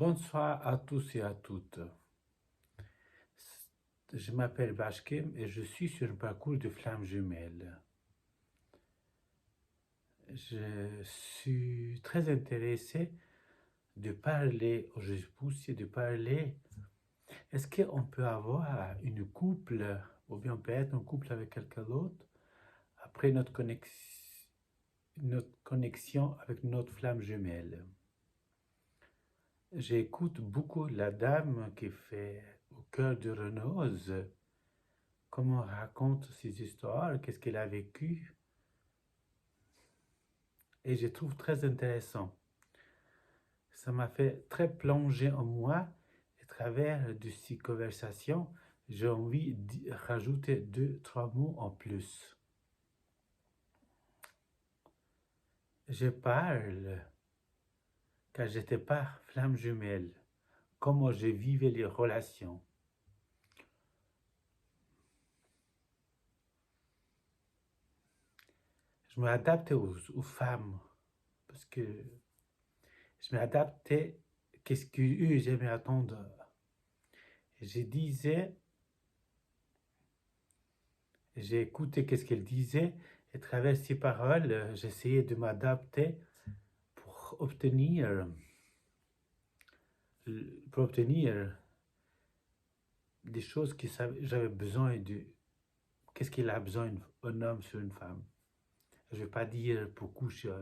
Bonsoir à tous et à toutes. Je m'appelle Bashkem et je suis sur un parcours de flammes jumelles. Je suis très intéressé de parler aux poussé de parler. Est-ce qu'on peut avoir une couple, ou bien on peut être en couple avec quelqu'un d'autre, après notre connexion avec notre flamme jumelle? J'écoute beaucoup la dame qui fait au cœur de Renose, comment elle raconte ses histoires, qu'est-ce qu'elle a vécu, et je trouve très intéressant. Ça m'a fait très plonger en moi, à travers de ces conversations, j'ai envie de rajouter 2, 3 mots en plus. Je parle quand j'étais pas flamme jumelle, comment je vivais les relations. Je m'adaptais aux femmes, parce que je m'adaptais qu'est-ce qu'eux j'aimais attendre. Je disais, j'ai écouté qu'est-ce qu'elle disait, et à travers ces paroles, j'essayais de m'adapter pour obtenir, des choses que j'avais besoin de. Qu'est-ce qu'il a besoin un homme sur une femme? Je ne vais pas dire pour coucher,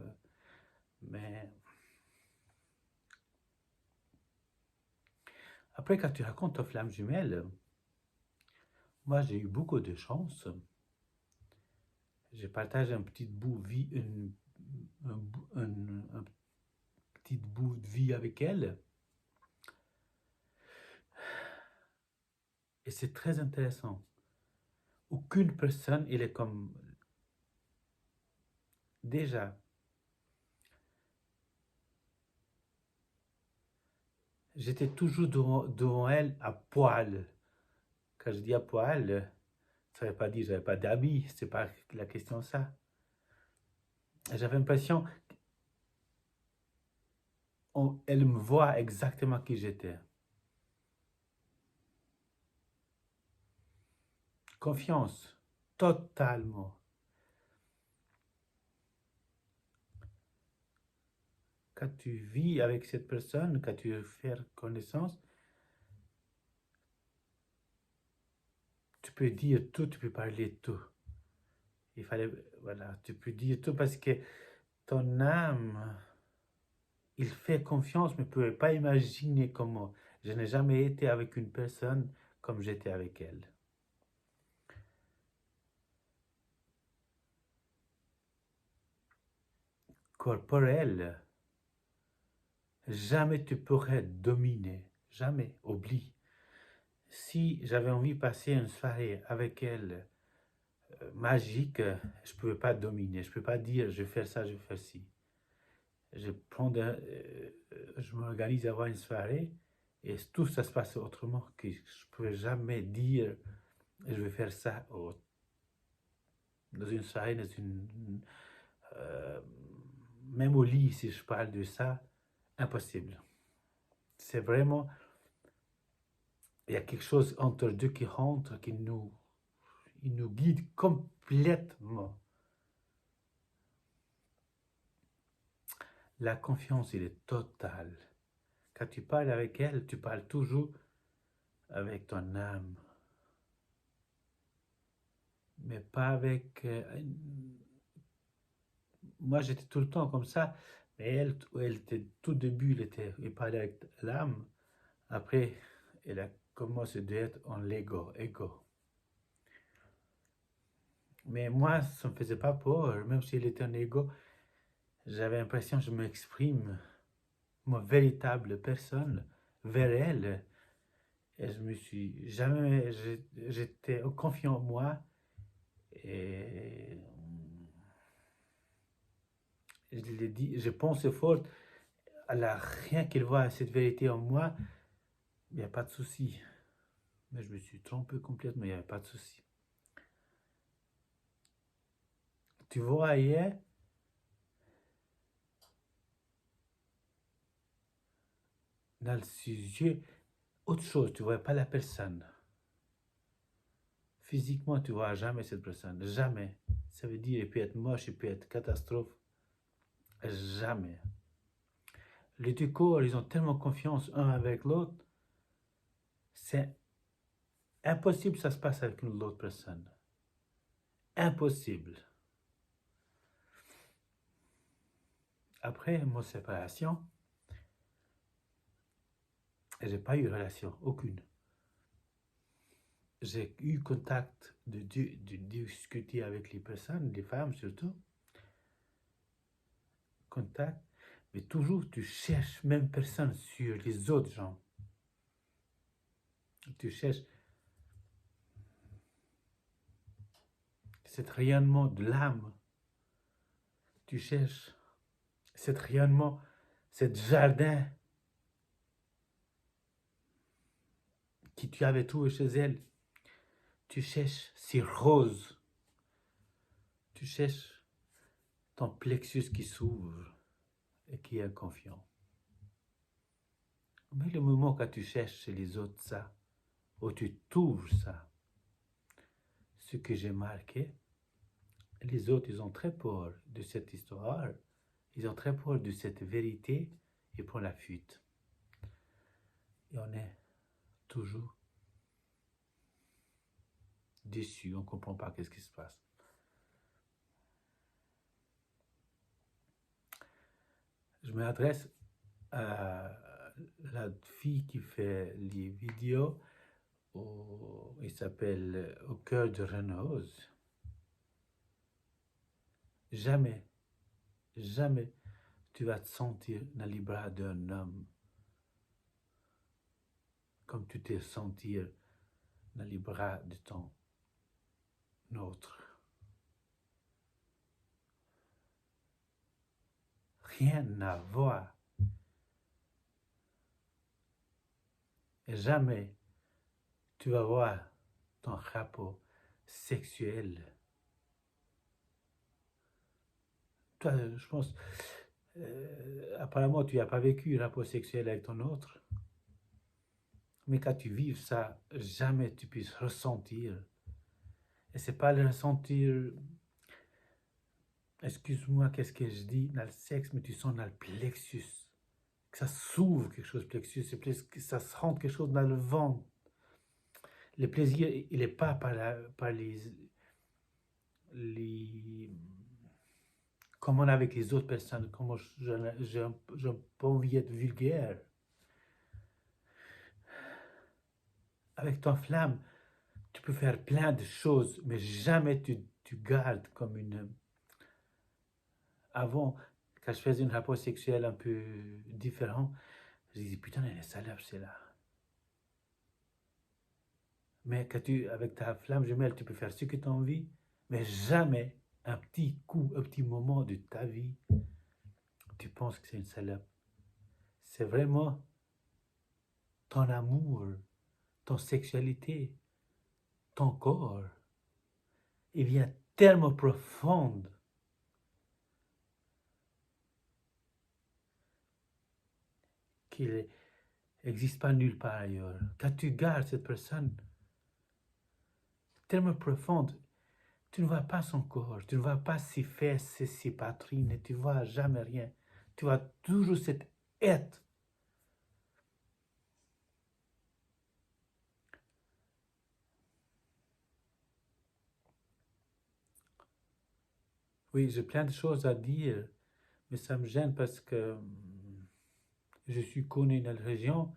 mais après, quand tu racontes ta flamme jumelle, moi j'ai eu beaucoup de chance. J'ai partagé un petit bout de vie, un petit bout de vie avec elle. Et c'est très intéressant. Aucune personne, il est comme... Déjà, j'étais toujours devant elle à poil. Quand je dis à poil, ça ne veut pas dire que je n'avais pas d'habits, c'est pas la question de ça. J'avais l'impression qu'elle me voit exactement qui j'étais. Confiance, totalement. Quand tu vis avec cette personne, quand tu fais connaissance, tu peux dire tout, tu peux parler tout. Il fallait, voilà, tu peux dire tout parce que ton âme, il fait confiance, mais ne pouvait pas imaginer comment. Je n'ai jamais été avec une personne comme j'étais avec elle. Corporel, jamais tu pourrais dominer, jamais, oublie. Si j'avais envie de passer une soirée avec elle magique, je ne pouvais pas dominer, je ne peux pas dire je vais faire ça, je vais faire ci. Je m'organise à avoir une soirée et tout ça se passe autrement que je ne pouvais jamais dire je vais faire ça dans une soirée, même au lit si je parle de ça, impossible. C'est vraiment, il y a quelque chose entre deux qui rentre, il nous guide complètement. La confiance, elle est totale. Quand tu parles avec elle, tu parles toujours avec ton âme. Mais pas avec... moi, j'étais tout le temps comme ça. Mais elle était tout début, elle parlait avec l'âme. Après, elle a commencé d'être en l'ego, ego. Mais moi, ça ne me faisait pas peur. Même si elle était en ego, j'avais l'impression que je m'exprime, ma véritable personne, vers elle. Et je me suis jamais, j'étais confiant en moi. Et je l'ai dit, je pense fort, elle a rien qu'elle voit cette vérité en moi, il n'y a pas de souci. Mais je me suis trompé complètement, il n'y avait pas de souci. Tu voyais, dans ses yeux, autre chose, tu ne vois pas la personne. Physiquement, tu ne vois jamais cette personne, jamais. Ça veut dire, il peut être moche, il peut être catastrophe, jamais. Les deux corps, ils ont tellement confiance un avec l'autre, c'est impossible que ça se passe avec une autre personne. Impossible. Après mon séparation, j'ai pas eu de relation, aucune. J'ai eu contact de discuter avec les personnes, les femmes surtout, contact, mais toujours tu cherches même personne sur les autres gens. Tu cherches cet rayonnement de l'âme. Tu cherches cet rayonnement, cet jardin qui tu avais trouvé chez elle. Tu cherches ces roses. Tu cherches ton plexus qui s'ouvre et qui est confiant. Mais le moment que tu cherches chez les autres ça, où tu t'ouvres ça, ce que j'ai marqué, les autres, ils ont très peur de cette histoire, ils ont très peur de cette vérité et pour la fuite. Et on est toujours déçu, on ne comprend pas qu'est-ce qui se passe. Je m'adresse à la fille qui fait les vidéos, il s'appelle Au cœur de Renose. Jamais, jamais tu vas te sentir dans les bras d'un homme comme tu te sentir dans les bras de ton autre. Rien à voir. Et jamais tu vas voir ton rapport sexuel. Toi, je pense, apparemment, tu n'as pas vécu un rapport sexuel avec ton autre. Mais quand tu vis ça, jamais tu puisses ressentir. Et c'est pas le ressentir, excuse-moi, qu'est-ce que je dis, dans le sexe, mais tu sens dans le plexus. Que ça s'ouvre quelque chose, plexus, que ça se rentre quelque chose dans le ventre. Le plaisir, il n'est pas par les comme on a avec les autres personnes, comme j'ai pas envie d'être vulgaire. Avec ton flamme, tu peux faire plein de choses, mais jamais tu gardes comme une... Avant, quand je faisais un rapport sexuel un peu différent, je disais, putain, elle est salope, c'est là. Mais quand avec ta flamme jumelle, tu peux faire ce que tu as envie, mais jamais un petit coup, un petit moment de ta vie, tu penses que c'est une salope. C'est vraiment ton amour, ton sexualité, ton corps. Il vient tellement profonde qu'il n'existe pas nulle part ailleurs. Quand tu gardes cette personne tellement profonde, tu ne vois pas son corps, tu ne vois pas ses fesses, ses poitrines, tu ne vois jamais rien. Tu vois toujours cet être. Oui, j'ai plein de choses à dire, mais ça me gêne parce que je suis connu dans la région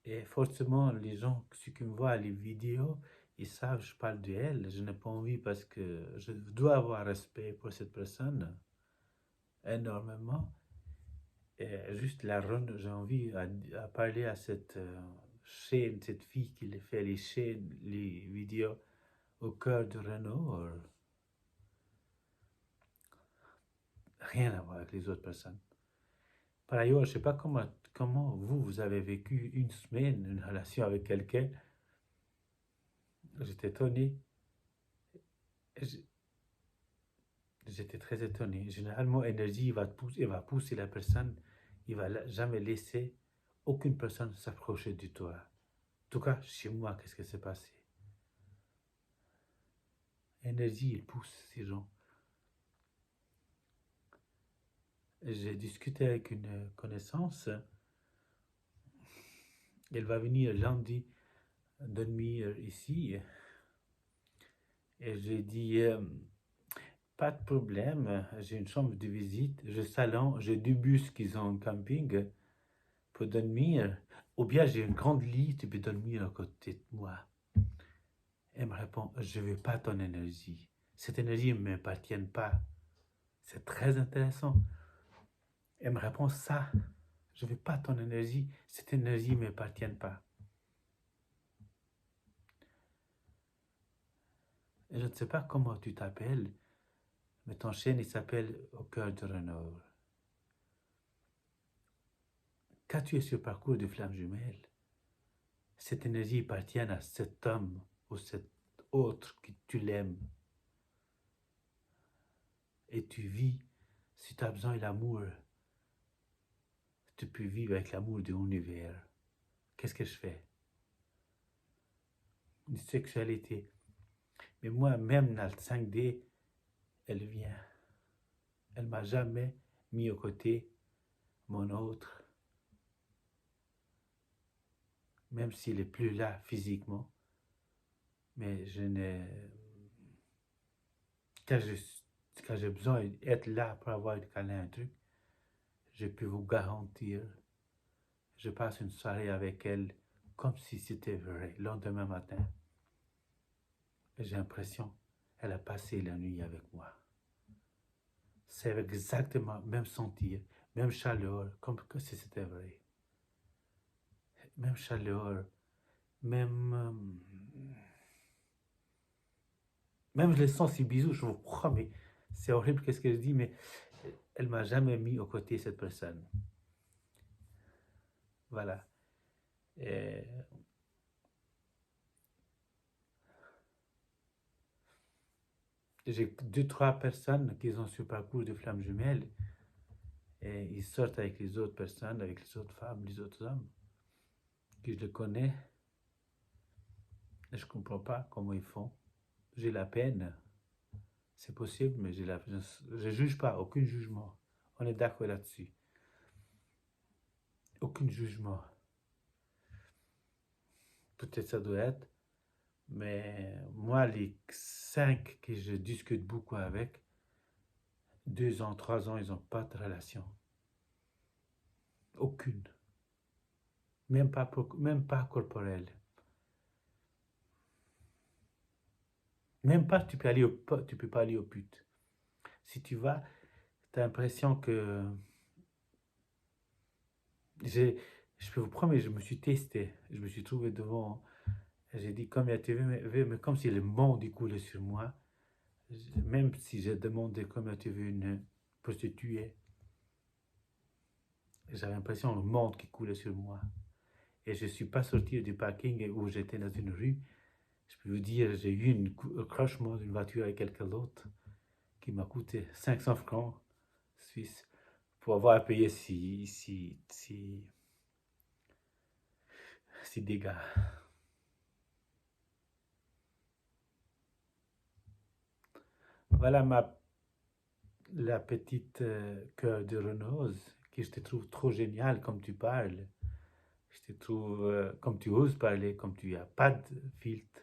et forcément les gens, ceux qui me voient les vidéos, ils savent que je parle d'elle. Je n'ai pas envie parce que je dois avoir respect pour cette personne énormément. Et juste j'ai envie à parler à cette chaîne, cette fille qui fait les chaînes, les vidéos au cœur de Renault. Rien à voir avec les autres personnes. Par ailleurs, je ne sais pas comment vous avez vécu une semaine, une relation avec quelqu'un. J'étais étonné. J'étais très étonné. Généralement, énergie va pousser la personne. Il va jamais laisser aucune personne s'approchait du toit. En tout cas, chez moi, qu'est-ce qui s'est passé? L'énergie, il pousse ces gens. J'ai discuté avec une connaissance. Elle va venir lundi dormir ici. Et j'ai dit, pas de problème, j'ai une chambre de visite, j'ai salon, j'ai 2 bus qui ont un camping pour dormir. Ou bien j'ai une grande lit, tu peux dormir à côté de moi. Elle me répond, je ne veux pas ton énergie. Cette énergie ne m'appartient pas. C'est très intéressant. Elle me répond ça. Je ne veux pas ton énergie. Cette énergie ne m'appartient pas. Et je ne sais pas comment tu t'appelles, mais ton chien, il s'appelle Au cœur de Renault. Quand tu es sur le parcours de flammes jumelles, cette énergie appartient à cet homme ou cet autre que tu l'aimes. Et tu vis, si tu as besoin de l'amour, tu peux vivre avec l'amour de l'univers. Qu'est-ce que je fais? Une sexualité. Mais moi, même dans le 5D, elle vient. Elle m'a jamais mis au côté mon autre, même s'il est plus là physiquement. Mais je ne... Quand j'ai besoin d'être là pour avoir un câlin, un truc, je peux vous garantir, je passe une soirée avec elle comme si c'était vrai, le lendemain matin. J'ai l'impression qu'elle a passé la nuit avec moi. C'est exactement le même sentir, même chaleur, comme si c'était vrai. Même chaleur, même... Même je les sens si bisous, je vous crois, mais c'est horrible qu'est-ce que je dis, mais elle m'a jamais mis aux côtés cette personne. Voilà. Et j'ai 2, 3 personnes qui sont sur le parcours de flammes jumelles et ils sortent avec les autres personnes, avec les autres femmes, les autres hommes, que je les connais. Et je ne comprends pas comment ils font. J'ai la peine. C'est possible, mais je ne juge pas, aucun jugement. On est d'accord là-dessus. Aucun jugement. Peut-être ça doit être. Mais moi, les 5 que je discute beaucoup avec, 2 ans, 3 ans, ils n'ont pas de relation. Aucune. Même pas corporelle. Même pas, tu peux pas aller au pute. Si tu vas, tu as l'impression que... Je peux vous promettre, je me suis testé. Je me suis trouvé devant... J'ai dit, comme il y a TV, mais comme si le monde coulait sur moi. Même si j'ai demandé, comme il y a TV, une prostituée, j'avais l'impression le monde qui coulait sur moi. Et je ne suis pas sorti du parking où j'étais dans une rue. Je peux vous dire, j'ai eu un accrochement d'une voiture avec quelqu'un d'autre qui m'a coûté 500 francs suisses pour avoir payé si dégâts. Voilà la petite cœur de Renose, que je te trouve trop génial comme tu parles. Je te trouve, comme tu oses parler, comme tu n'as pas de filtre,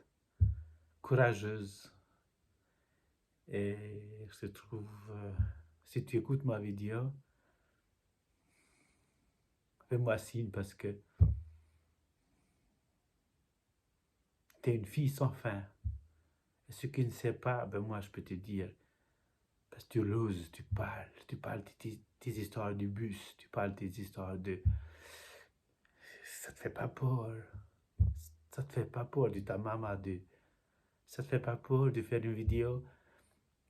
courageuse. Et je te trouve, si tu écoutes ma vidéo, fais-moi signe parce que tu es une fille sans fin. Et ce qui ne sait pas, ben moi je peux te dire, parce que tu l'oses, tu parles de tes histoires du bus, tu parles des histoires de... Ça te fait pas peur. Ça te fait pas peur de ta maman, ça te fait pas peur de faire une vidéo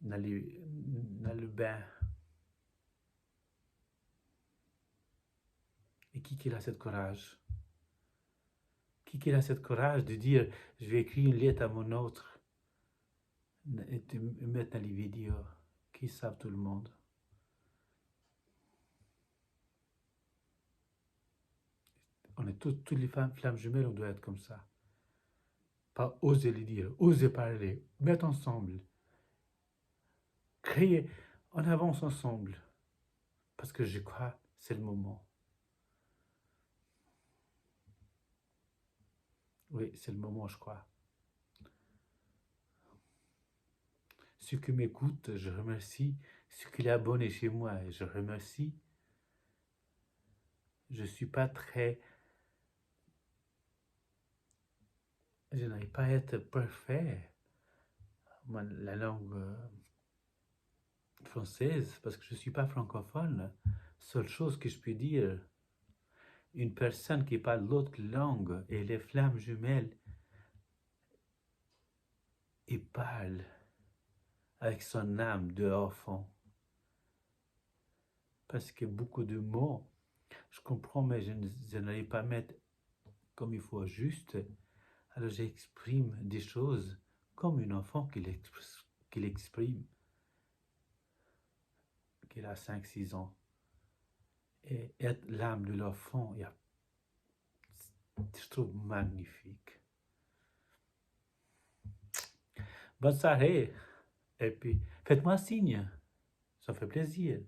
dans le bain. Et qui a cette courage? Qui a cette courage de dire, je vais écrire une lettre à mon autre et de mettre dans les vidéos qui savent tout le monde? On est toutes les flammes jumelles, on doit être comme ça. Pas oser les dire, oser parler, mettre ensemble, créer, on avance ensemble. Parce que je crois, c'est le moment. Oui, c'est le moment, je crois. Ceux qui m'écoutent, je remercie. Ceux qui l'abonnent chez moi, je remercie. Je ne suis pas très... Je n'arrive pas à être parfait. La langue française, parce que je ne suis pas francophone. Seule chose que je peux dire, une personne qui parle l'autre langue et les flammes jumelles, il parle avec son âme d'enfant. Parce que beaucoup de mots, je comprends, mais je n'arrive pas à mettre comme il faut juste. Alors j'exprime des choses comme un enfant qui l'exprime, qu'il a 5-6 ans. Et être l'âme de l'enfant, je trouve magnifique. Bonne soirée. Et puis, faites-moi signe. Ça fait plaisir.